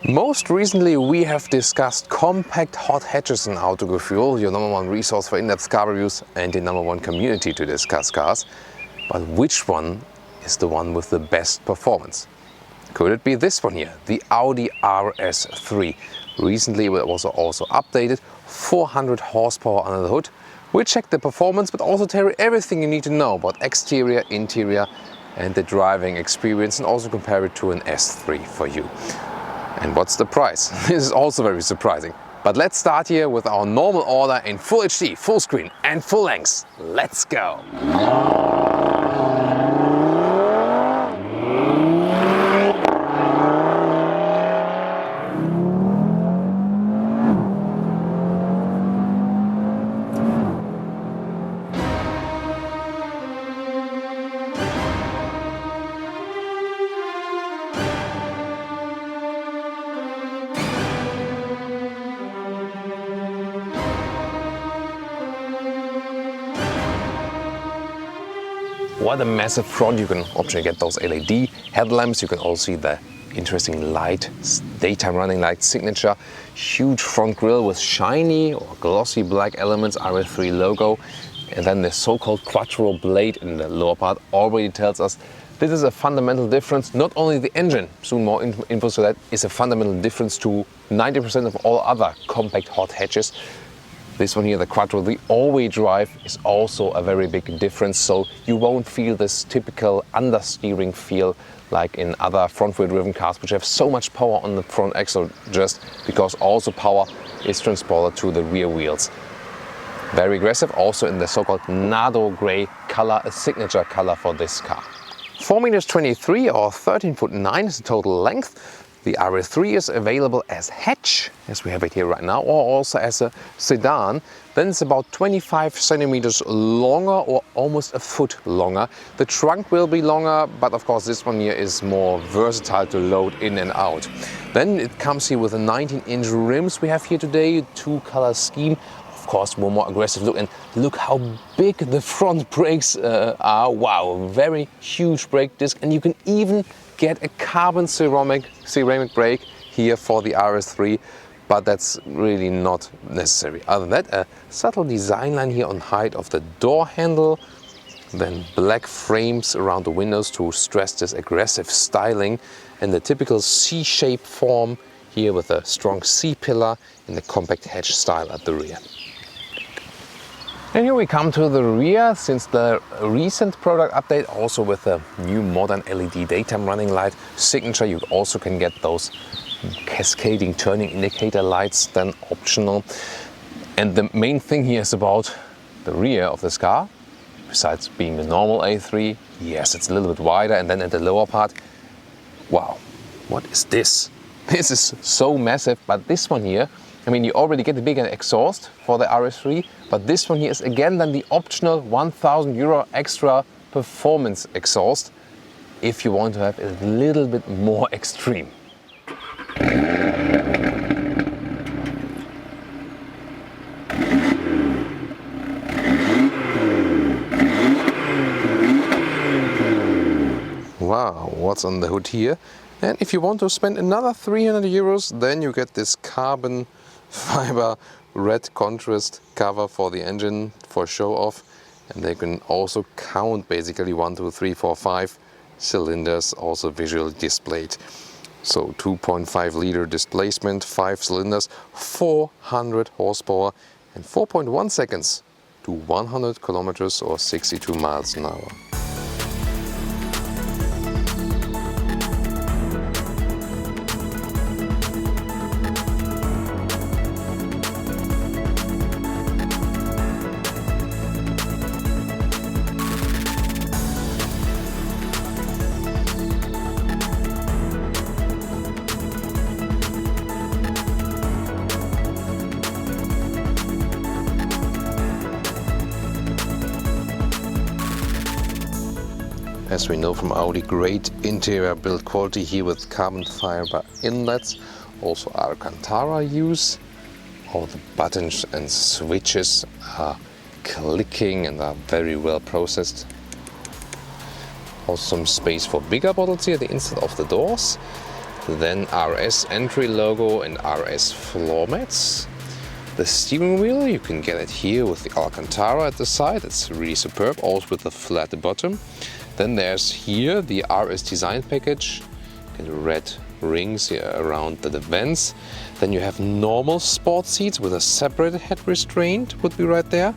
Most recently we have discussed compact hot hatches in Autogefuehl, your #1 resource for in-depth car reviews and the #1 community to discuss cars. But which one is the one with the best performance? Could it be this one here, the Audi RS3? Recently it was also updated, 400 horsepower under the hood. We checked the performance but also tell you everything you need to know about exterior, interior and the driving experience, and also compare it to an S3 for you. And what's the price? This is also very surprising. But let's start here with our normal order in Full HD, full screen and full length. Let's go! What a massive front. You can optionally get those LED headlamps. You can also see the interesting light, daytime running light signature. Huge front grille with shiny or glossy black elements, RS3 logo. And then the so-called quattro blade in the lower part already tells us this is a fundamental difference. Not only the engine, soon more info to that, is a fundamental difference to 90% of all other compact hot hatches. This one here, the Quattro, the all-wheel drive is also a very big difference, so you won't feel this typical understeering feel like in other front-wheel driven cars which have so much power on the front axle, just because also power is transported to the rear wheels. Very aggressive, also in the so-called Nardo grey color, a signature color for this car. 4.23 meters or 13.9 is the total length. The RS3 is available as hatch, as we have it here right now, or also as a sedan. Then it's about 25 centimeters longer or almost a foot longer. The trunk will be longer, but of course this one here is more versatile to load in and out. Then it comes here with the 19-inch rims we have here today, two-color scheme. Of course, more aggressive look, and look how big the front brakes are. Wow, very huge brake disc, and you can even get a carbon ceramic brake here for the RS3, but that's really not necessary. Other than that, a subtle design line here on height of the door handle, then black frames around the windows to stress this aggressive styling, and the typical C-shaped form here with a strong C-pillar in the compact hatch style at the rear. And here we come to the rear. Since the recent product update, also with a new modern LED daytime running light signature, you also can get those cascading turning indicator lights, then optional. And the main thing here is about the rear of this car. Besides being the normal A3, yes, it's a little bit wider, and then at the lower part, wow, what is this? This is so massive, but this one here, I mean, you already get the bigger exhaust for the RS3, but this one here is again then the optional 1,000 euro extra performance exhaust if you want to have it a little bit more extreme. Wow, what's on the hood here? And if you want to spend another 300 euros, then you get this carbon fiber red contrast cover for the engine for show off, and they can also count basically 1, 2, 3, 4, 5 cylinders also visually displayed. So 2.5 liter displacement, 5 cylinders, 400 horsepower and 4.1 seconds to 100 kilometers or 62 miles an hour. As we know from Audi, great interior build quality here with carbon fiber inlets, also Alcantara use. All the buttons and switches are clicking and are very well processed. Also some space for bigger bottles here at the inside of the doors. Then RS entry logo and RS floor mats. The steering wheel, you can get it here with the Alcantara at the side. It's really superb, also with the flat bottom. Then there's here the RS design package. Get red rings here around the vents. Then you have normal sport seats with a separate head restraint, would be right there.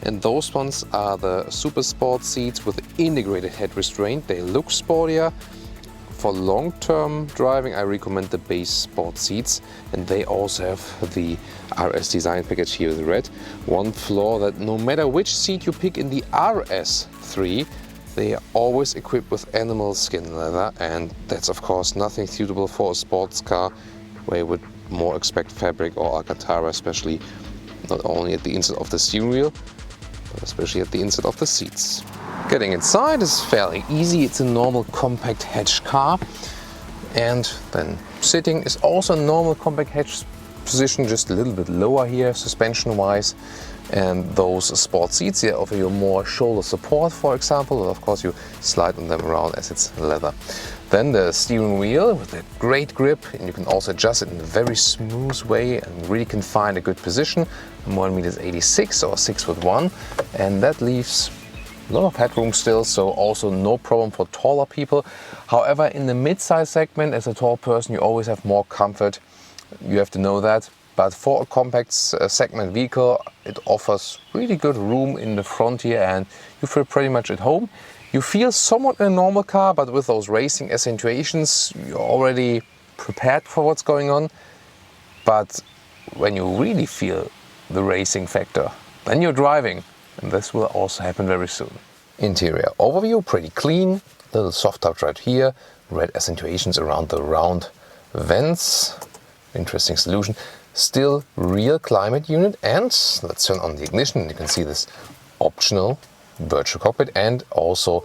And those ones are the super sport seats with integrated head restraint. They look sportier. For long-term driving, I recommend the base sport seats, and they also have the RS design package here with red. One flaw that no matter which seat you pick in the RS3, they are always equipped with animal skin leather, and that's of course nothing suitable for a sports car where you would more expect fabric or Alcantara, especially not only at the inside of the steering wheel, but especially at the inside of the seats. Getting inside is fairly easy. It's a normal compact hatch car, and then sitting is also a normal compact hatch position, just a little bit lower here suspension wise. And those sport seats here offer you more shoulder support, for example, and of course you slide on them around as it's leather. Then the steering wheel with a great grip, and you can also adjust it in a very smooth way and really can find a good position. I'm 1.86 m or 6'1", and that leaves a lot of headroom still, so also no problem for taller people. However, in the mid-size segment, as a tall person, you always have more comfort. You have to know that. But for a compact segment vehicle, it offers really good room in the front here, and you feel pretty much at home. You feel somewhat in a normal car, but with those racing accentuations, you're already prepared for what's going on. But when you really feel the racing factor, then you're driving. And this will also happen very soon. Interior overview, pretty clean. Little soft touch right here. Red accentuations around the round vents. Interesting solution. Still real climate unit, and let's turn on the ignition and you can see this optional virtual cockpit, and also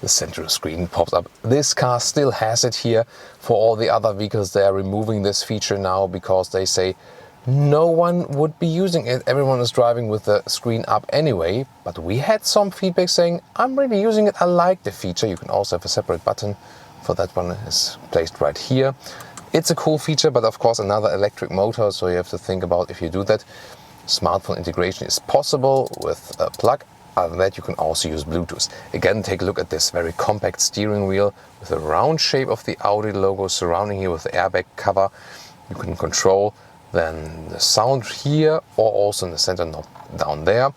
the central screen pops up. This car still has it here. For all the other vehicles, they are removing this feature now because they say no one would be using it. Everyone is driving with the screen up anyway, but we had some feedback saying, I'm really using it, I like the feature. You can also have a separate button for that one, is placed right here. It's a cool feature, but of course another electric motor, so you have to think about if you do that. Smartphone integration is possible with a plug. Other than that, you can also use Bluetooth. Again, take a look at this very compact steering wheel with a round shape of the Audi logo surrounding here with the airbag cover. You can control then the sound here, or also in the center knob down there,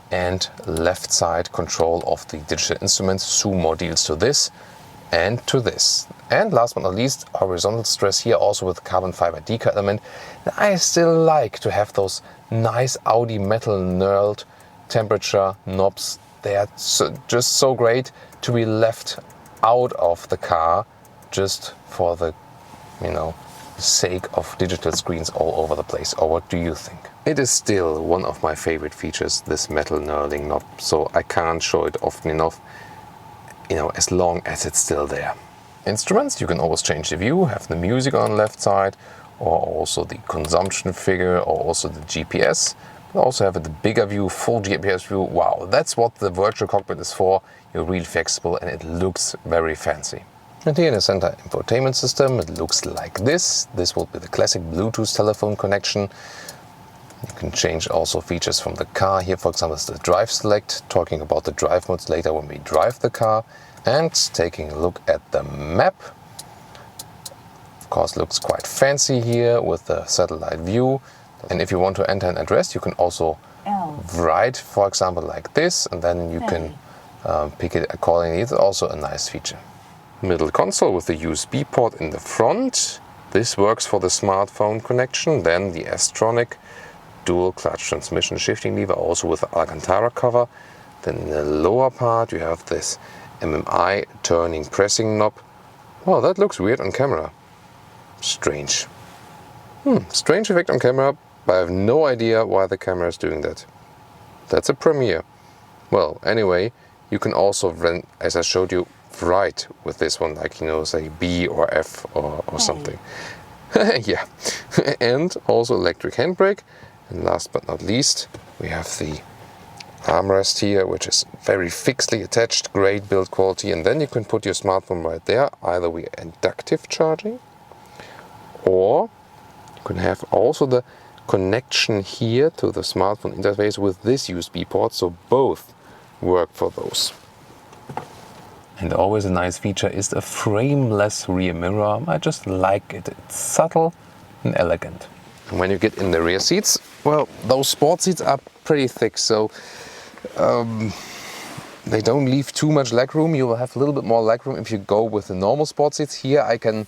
and left side control of the digital instruments. Two more deals to this and to this. And last but not least, horizontal stress here, also with carbon fiber decal element. I still like to have those nice Audi metal knurled temperature knobs. They are just so great to be left out of the car just for the, sake of digital screens all over the place. Or what do you think? It is still one of my favorite features, this metal knurling knob, so I can't show it often enough, as long as it's still there. Instruments, you can always change the view, have the music on the left side, or also the consumption figure, or also the GPS. You also have the bigger view, full GPS view. Wow, that's what the virtual cockpit is for. You're really flexible and it looks very fancy. And here in the center infotainment system, it looks like this. This will be the classic Bluetooth telephone connection. You can change also features from the car. Here, for example, is the drive select, talking about the drive modes later when we drive the car. And taking a look at the map. Of course, looks quite fancy here with the satellite view. And if you want to enter an address, you can also write, for example, like this, and then you can pick it accordingly. It's also a nice feature. Middle console with the USB port in the front. This works for the smartphone connection. Then the S-tronic dual clutch transmission shifting lever, also with the Alcantara cover. Then in the lower part you have this MMI turning pressing knob. Well, that looks weird on camera. Strange. Strange effect on camera, but I have no idea why the camera is doing that. That's a premiere. Well, anyway, you can also, as I showed you, write with this one, like, say B or F or something. Yeah. And also electric handbrake. And last but not least, we have the armrest here, which is very fixedly attached, great build quality. And then you can put your smartphone right there, either with inductive charging Or you can have also the connection here to the smartphone interface with this USB port, so both work for those. And always a nice feature is the frameless rear mirror. I just like it. It's subtle and elegant. And when you get in the rear seats, well, those sport seats are pretty thick, so they don't leave too much legroom. You will have a little bit more legroom if you go with the normal sport seats. Here I can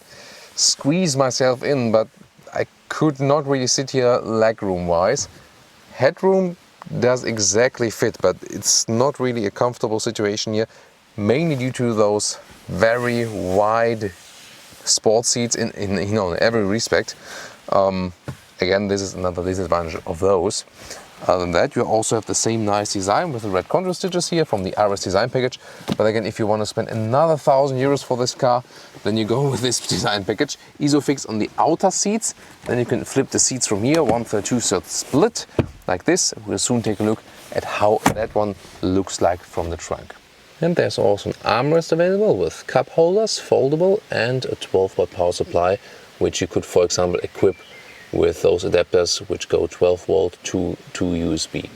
squeeze myself in, but I could not really sit here legroom wise. Headroom does exactly fit, but it's not really a comfortable situation here, mainly due to those very wide sport seats in every respect. Again, this is another disadvantage of those. Other than that, you also have the same nice design with the red contour stitches here from the RS design package. But again, if you want to spend another 1,000 euros for this car, then you go with this design package. Isofix on the outer seats. Then you can flip the seats from here, 1/3, 2/3 split, like this. We'll soon take a look at how that one looks like from the trunk. And there's also an armrest available with cup holders, foldable, and a 12-watt power supply, which you could, for example, equip with those adapters which go 12 volt to USB.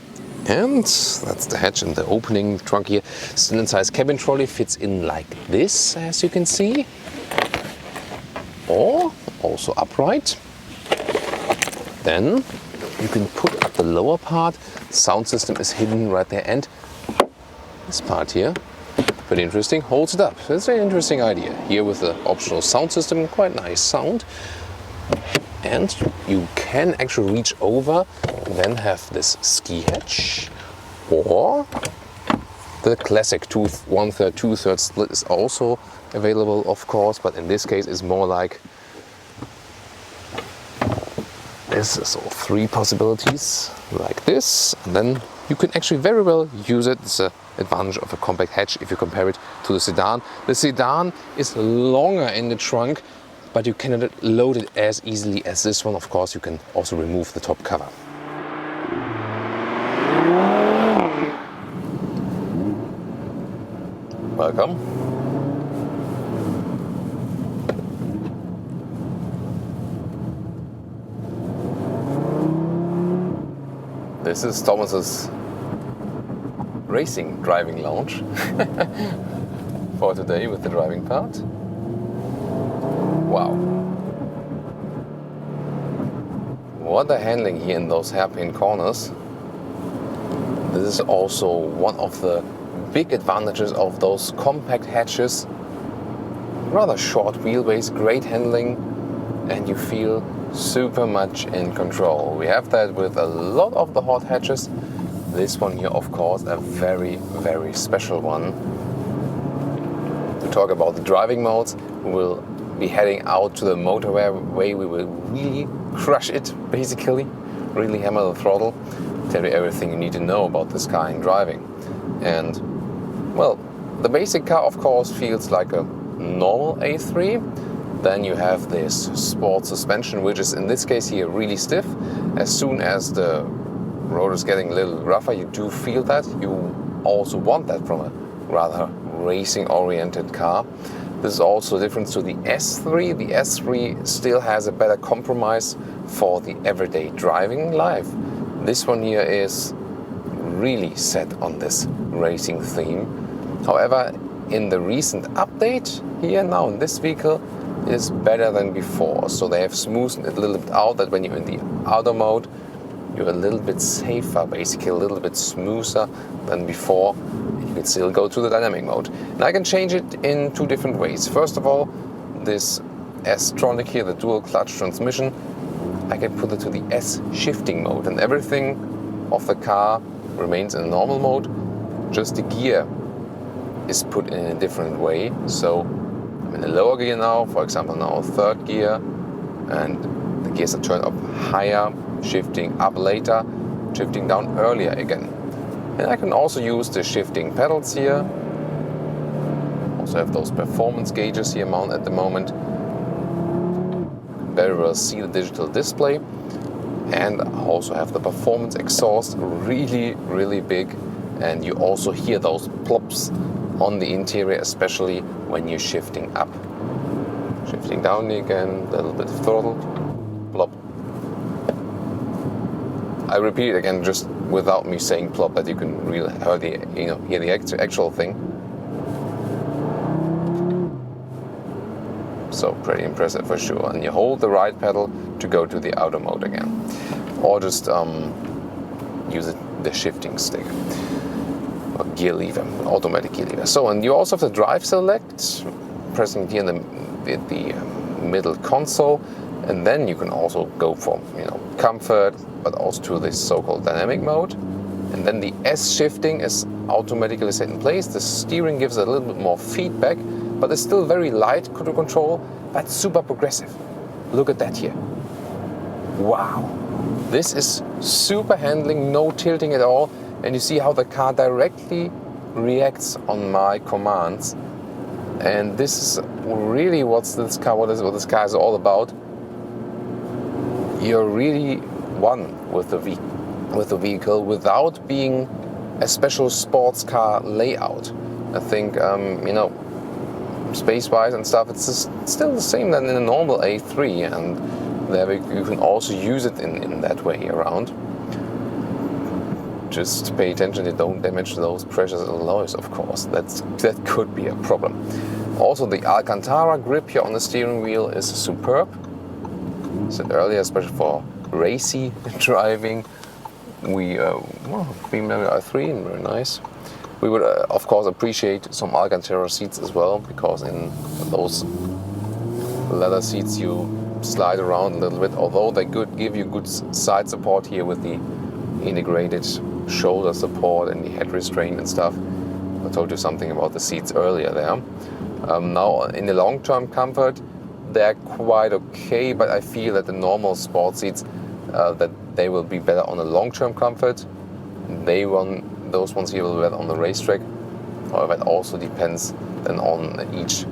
And that's the hatch and the opening trunk here. Still size cabin trolley fits in like this, as you can see, or also upright. Then you can put up the lower part. Sound system is hidden right there, and this part here, pretty interesting, holds it up. That's an interesting idea here with the optional sound system. Quite nice sound. And you can actually reach over and then have this ski hatch, or the classic 1/3, 2/3 split is also available, of course, but in this case it's more like this. So 3 possibilities like this, and then you can actually very well use it. It's an advantage of a compact hatch if you compare it to the sedan. The sedan is longer in the trunk, but you cannot load it as easily as this one. Of course, you can also remove the top cover. Welcome. This is Thomas's racing driving lounge for today with the driving part. Wow. What a handling here in those hairpin corners. This is also one of the big advantages of those compact hatches. Rather short wheelbase, great handling, and you feel super much in control. We have that with a lot of the hot hatches. This one here, of course, a very, very special one. To talk about the driving modes, we will be heading out to the motorway. We will really crush it, basically, really hammer the throttle, tell you everything you need to know about this car in driving. And well, the basic car, of course, feels like a normal A3. Then you have this sport suspension, which is in this case here really stiff. As soon as the road is getting a little rougher, you do feel that. You also want that from a rather racing-oriented car. This is also a difference to the S3. The S3 still has a better compromise for the everyday driving life. This one here is really set on this racing theme. However, in the recent update here now in this vehicle, it is better than before. So they have smoothed it a little bit out, that when you're in the auto mode, you're a little bit safer, basically a little bit smoother than before. You can still go to the dynamic mode. And I can change it in 2 different ways. First of all, this S-tronic here, the dual clutch transmission, I can put it to the S shifting mode, and everything of the car remains in normal mode. Just the gear is put in a different way. So I'm in the lower gear now, for example now 3rd gear, and the gears are turned up higher, shifting up later, shifting down earlier again. And I can also use the shifting pedals here. Also have those performance gauges here mounted at the moment. Very well see the digital display. And I also have the performance exhaust, really, really big. And you also hear those plops on the interior, especially when you're shifting up. Shifting slowing down again, a little bit of throttle, plop. I repeat it again just without me saying plop, that you can really hear the actual thing. So pretty impressive for sure. And you hold the right pedal to go to the auto mode again, or just use the shifting stick or gear lever, automatic gear lever. So, and you also have the drive select, pressing here in the middle console, and then you can also go from comfort, but also to this so-called dynamic mode. And then the S shifting is automatically set in place. The steering gives a little bit more feedback, but it's still very light to control, but super progressive. Look at that here. Wow. This is super handling, no tilting at all. And you see how the car directly reacts on my commands. And this is really what this car is all about. You're really one with the vehicle without being a special sports car layout. I think space-wise and stuff, it's still the same than in a normal A3, and there you can also use it in that way around. Just pay attention, you don't damage those precious alloys, of course. That could be a problem. Also, the Alcantara grip here on the steering wheel is superb. I said earlier, especially for racy driving, BMW i3, very nice. We would of course appreciate some Alcantara seats as well, because in those leather seats you slide around a little bit, although they could give you good side support here with the integrated shoulder support and the head restraint and stuff. I told you something about the seats earlier there. Now in the long-term comfort, they're quite okay, but I feel that the normal sport seats, that they will be better on the long-term comfort. Those ones here will be better on the racetrack. However, it also depends then on each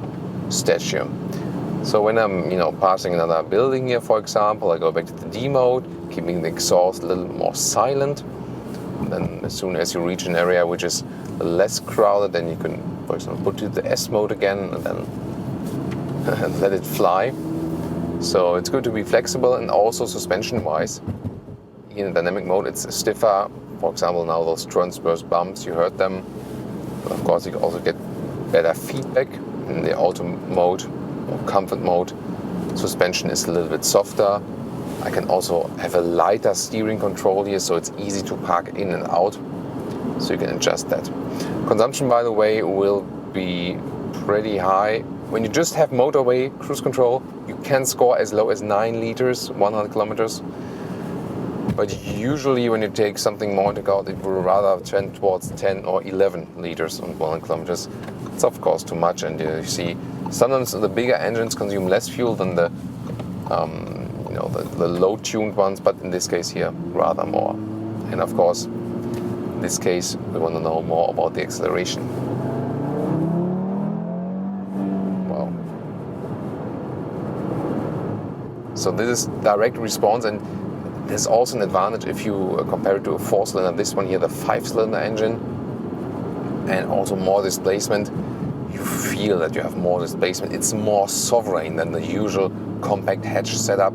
statue. So when I'm passing another building here, for example, I go back to the D mode, keeping the exhaust a little more silent. And then as soon as you reach an area which is less crowded, then you can, for example, put to the S mode again and then let it fly. So it's good to be flexible, and also suspension-wise. In dynamic mode, it's stiffer. For example, now those transverse bumps, you heard them. But of course, you can also get better feedback in the auto mode or comfort mode. Suspension is a little bit softer. I can also have a lighter steering control here, so it's easy to park in and out. So you can adjust that. Consumption, by the way, will be pretty high. When you just have motorway cruise control, you can score as low as 9 liters, 100 kilometers. But usually when you take something more into account, it will rather trend towards 10 or 11 liters on 100 kilometers. It's of course too much, and you see sometimes the bigger engines consume less fuel than the low-tuned ones, but in this case here, rather more. And of course, in this case, we want to know more about the acceleration. Wow. So this is direct response, and there's also an advantage if you compare it to a 4-cylinder. This one here, the 5-cylinder engine, and also more displacement. You feel that you have more displacement. It's more sovereign than the usual compact hatch setup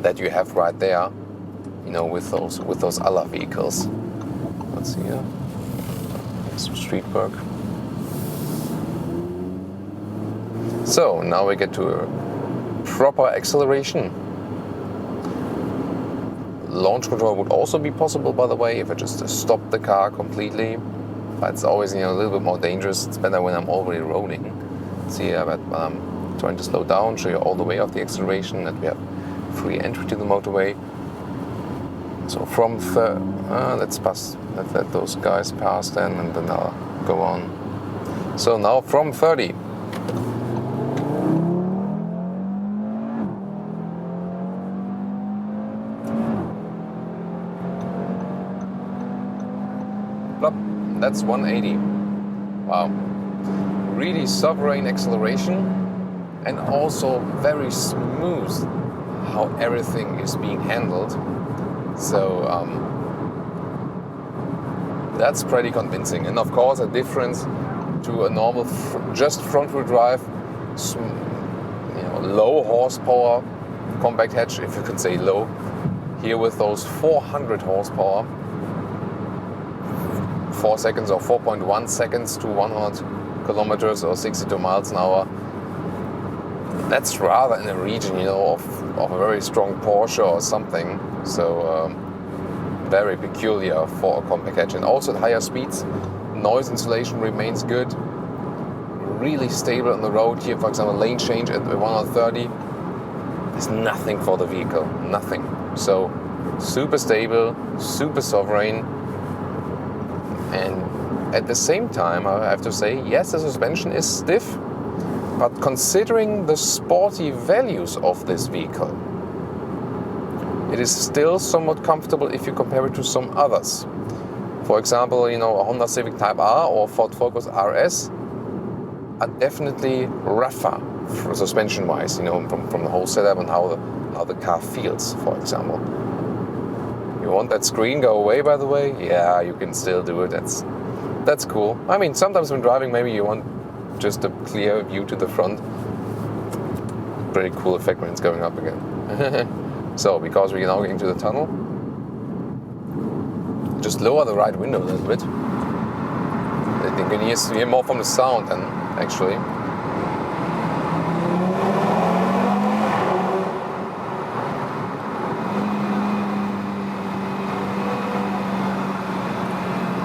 that you have right there, with those other vehicles. Let's see here, some street work. So now we get to a proper acceleration. Launch control would also be possible, by the way, if I just stop the car completely. But it's always a little bit more dangerous. It's better when I'm already rolling. See here, but I'm trying to slow down, show you all the way of the acceleration, that we have free entry to the motorway. So from let's let those guys pass then, and then I'll go on. So now from 30. That's 180. Wow. Really sovereign acceleration, and also very smooth how everything is being handled. So that's pretty convincing. And of course, a difference to a normal just front wheel drive, low horsepower compact hatch, if you could say low. Here with those 400 horsepower, 4 seconds or 4.1 seconds to 100 kilometers or 62 miles an hour. That's rather in the region, of a very strong Porsche or something. So very peculiar for a compact hatch. And also at higher speeds, noise insulation remains good. Really stable on the road here. For example, lane change at 130. There's nothing for the vehicle, nothing. So super stable, super sovereign. And at the same time, I have to say, yes, the suspension is stiff, but considering the sporty values of this vehicle, it is still somewhat comfortable if you compare it to some others. For example, a Honda Civic Type R or Ford Focus RS are definitely rougher suspension-wise, from the whole setup and how the car feels, for example. You want that screen go away, by the way? Yeah, you can still do it. That's cool. I mean, sometimes when driving, maybe you want just a clear view to the front. Pretty cool effect when it's going up again. So, because we're now getting to the tunnel, just lower the right window a little bit. You can hear more from the sound then, actually.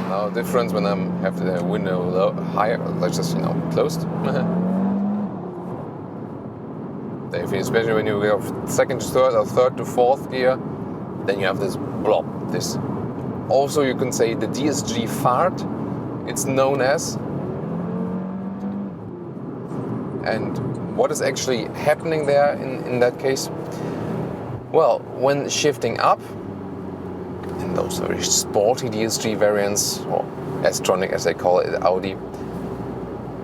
Now, difference when I have the window higher, like just closed. Especially when you go second to third or third to fourth gear, then you have this blob. This. Also, you can say the DSG fart. It's known as. And what is actually happening there in that case? Well, when shifting up, in those very sporty DSG variants, or S-tronic as they call it, Audi,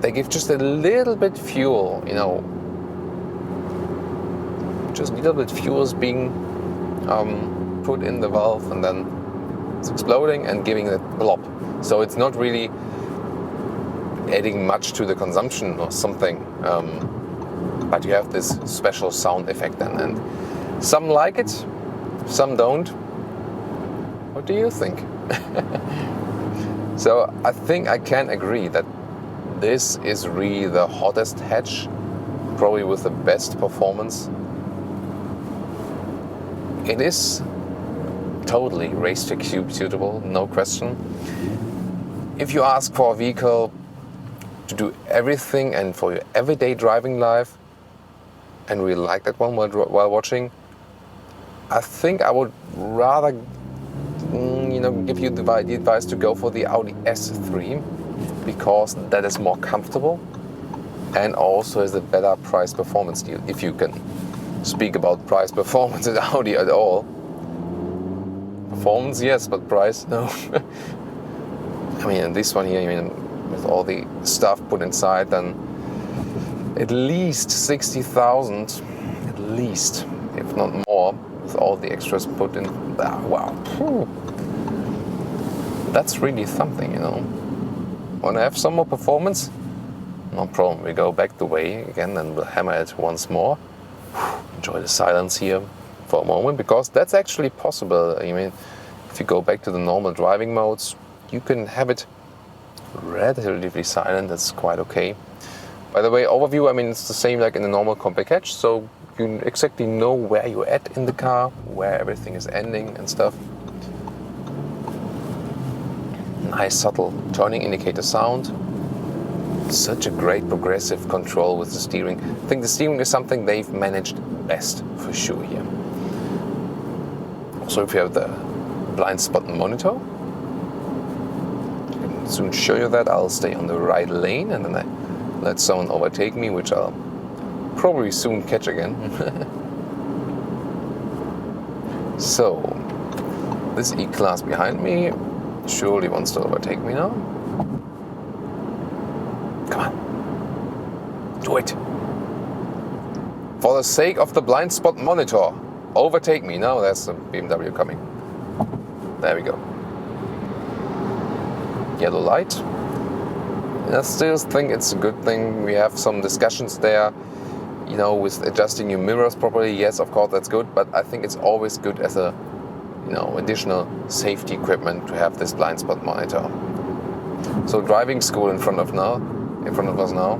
they give just a little bit fuel, just a little bit fuel is being put in the valve, and then it's exploding and giving that blob. So it's not really adding much to the consumption or something, but you have this special sound effect then, and some like it, some don't. What do you think? So I think I can agree that this is really the hottest hatch, probably with the best performance. It is totally racetrack suitable, no question. If you ask for a vehicle to do everything and for your everyday driving life, and we like that one while watching, I think I would rather give you the advice to go for the Audi S3, because that is more comfortable and also is a better price performance deal, if you can speak about price performance at Audi at all. Performance, yes, but price, no. I mean, this one here, with all the stuff put inside, then at least 60,000, at least, if not more, with all the extras put in. Wow, that's really something, Want to have some more performance? No problem. We go back the way again, and we'll hammer it once more. Enjoy the silence here for a moment, because that's actually possible. If you go back to the normal driving modes, you can have it relatively silent. That's quite okay. By the way, overview, it's the same like in the normal compact hatch, so you exactly know where you're at in the car, where everything is ending and stuff. Nice subtle turning indicator sound. Such a great progressive control with the steering. I think the steering is something they've managed best for sure here. Also, if you have the blind spot monitor, I can soon show you that. I'll stay on the right lane and then I let someone overtake me, which I'll probably soon catch again. So, this E-Class behind me surely wants to overtake me now. Come on. Do it. For the sake of the blind spot monitor, overtake me. Now there's a BMW coming. There we go. Yellow light. I still think it's a good thing. We have some discussions there. you know, with adjusting your mirrors properly, yes, of course, that's good, but I think it's always good as a, you know, additional safety equipment to have this blind spot monitor. So driving school in front of us now.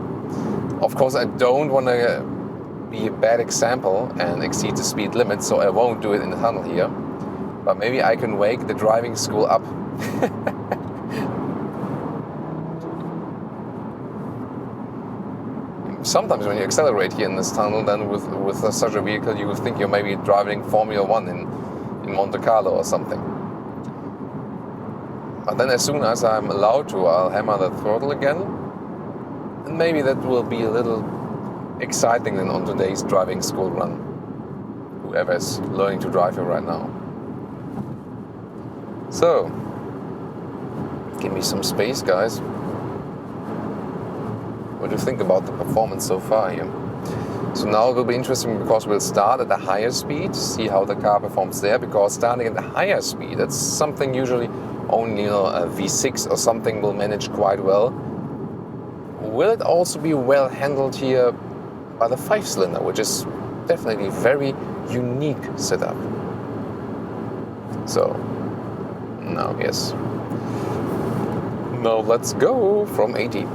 Of course, I don't want to be a bad example and exceed the speed limit, so I won't do it in the tunnel here. But maybe I can wake the driving school up. Sometimes when you accelerate here in this tunnel, then with such a vehicle, you would think you're maybe driving Formula 1 in Monte Carlo or something. But then as soon as I'm allowed to, I'll hammer the throttle again. And maybe that will be a little exciting then on today's driving school run. Whoever is learning to drive here right now. So, give me some space, guys. What do you think about the performance so far here? So now it will be interesting because we'll start at a higher speed, see how the car performs there, because starting at the higher speed, that's something usually only, you know, a V6 or something will manage quite well. Will it also be well handled here by the 5-cylinder, which is definitely a very unique setup. So, now yes. Now let's go from 80.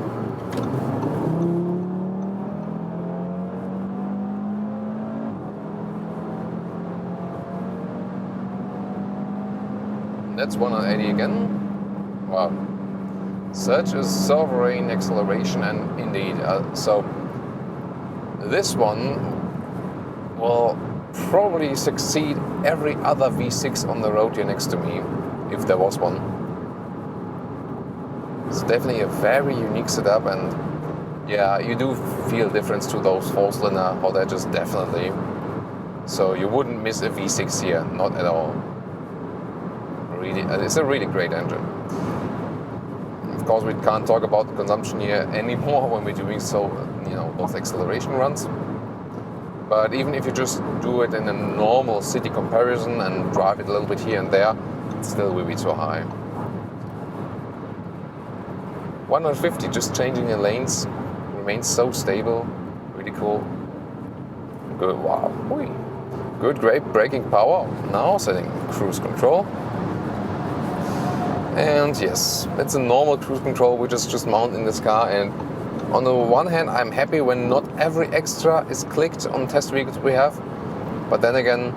That's 180 again. Wow. Such a sovereign acceleration, and indeed, so this one will probably succeed every other V6 on the road here next to me, if there was one. It's definitely a very unique setup, and yeah, you do feel difference to those 4-cylinder, or that just definitely. So you wouldn't miss a V6 here, not at all. Really, it's a really great engine. Of course, we can't talk about the consumption here anymore when we're doing so, you know, those acceleration runs. But even if you just do it in a normal city comparison and drive it a little bit here and there, it still will be too high. 150, just changing the lanes, remains so stable, really cool. Good, wow, Oi. Good, great braking power. Now setting cruise control. And yes, it's a normal cruise control which is just mounted in this car, and on the one hand I'm happy when not every extra is clicked on test vehicles we have, but then again,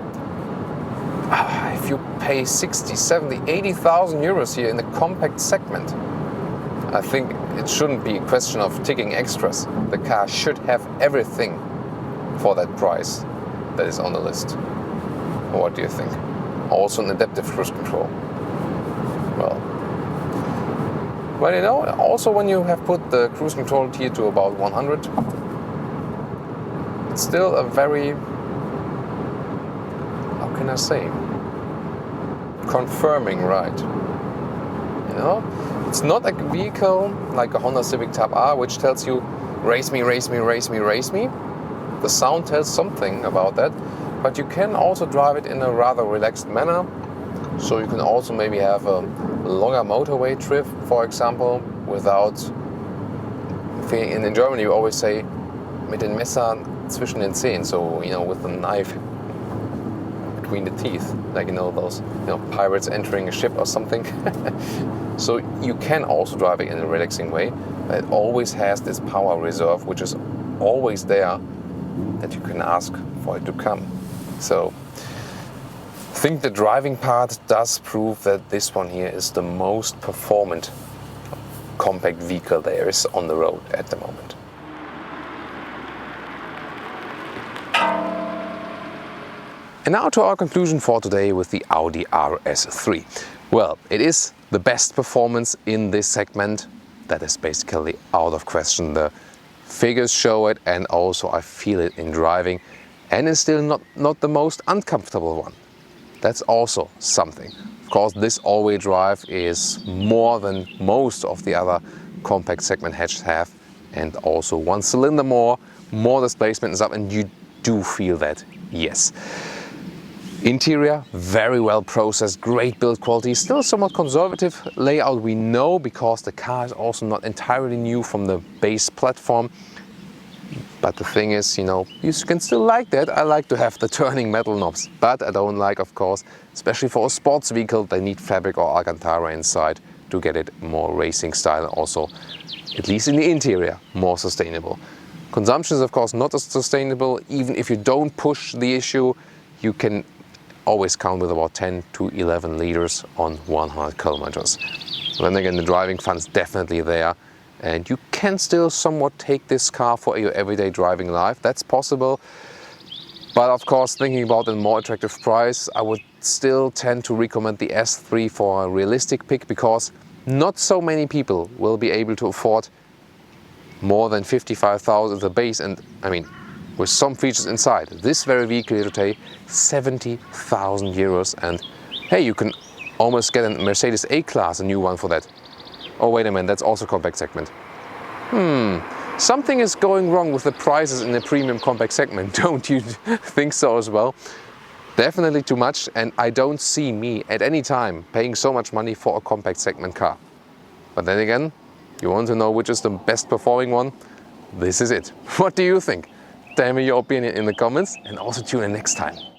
if you pay 60, 70, 80,000 euros here in the compact segment, I think it shouldn't be a question of ticking extras. The car should have everything for that price that is on the list. Or what do you think? Also an adaptive cruise control. Well, you know, also when you have put the cruise control here to about 100, it's still a very, how can I say, confirming ride. You know, it's not a vehicle like a Honda Civic Type R, which tells you, race me, race me, race me, race me. The sound tells something about that, but you can also drive it in a rather relaxed manner. So you can also maybe have a longer motorway trip, for example, without, in Germany you always say, mit dem Messer zwischen den Zähnen, so, you know, with the knife between the teeth, like, you know, those, you know, pirates entering a ship or something. So you can also drive it in a relaxing way. It always has this power reserve, which is always there, that you can ask for it to come. So I think the driving part does prove that this one here is the most performant compact vehicle there is on the road at the moment. And now to our conclusion for today with the Audi RS3. Well, it is the best performance in this segment. That is basically out of question. The figures show it, and also I feel it in driving, and it's still not the most uncomfortable one. That's also something. Of course, this all-wheel drive is more than most of the other compact segment hatches have, and also 1 cylinder more displacement is up, and you do feel that, yes. Interior, very well processed, great build quality, still somewhat conservative layout, we know, because the car is also not entirely new from the base platform. But the thing is, you know, you can still like that. I like to have the turning metal knobs, but I don't like, of course, especially for a sports vehicle, they need fabric or Alcantara inside to get it more racing style, also, at least in the interior, more sustainable. Consumption is, of course, not as sustainable. Even if you don't push the issue, you can always count with about 10 to 11 liters on 100 kilometers. Then again, the driving fun is definitely there. And you can still somewhat take this car for your everyday driving life. That's possible. But of course, thinking about a more attractive price, I would still tend to recommend the S3 for a realistic pick, because not so many people will be able to afford more than 55,000 as a base. And I mean, with some features inside, this very vehicle here today, 70,000 euros. And hey, you can almost get a Mercedes A-Class, a new one for that. Oh, wait a minute, that's also compact segment. Something is going wrong with the prices in the premium compact segment. Don't you think so as well? Definitely too much, and I don't see me at any time paying so much money for a compact segment car. But then again, you want to know which is the best performing one? This is it. What do you think? Tell me your opinion in the comments, and also tune in next time.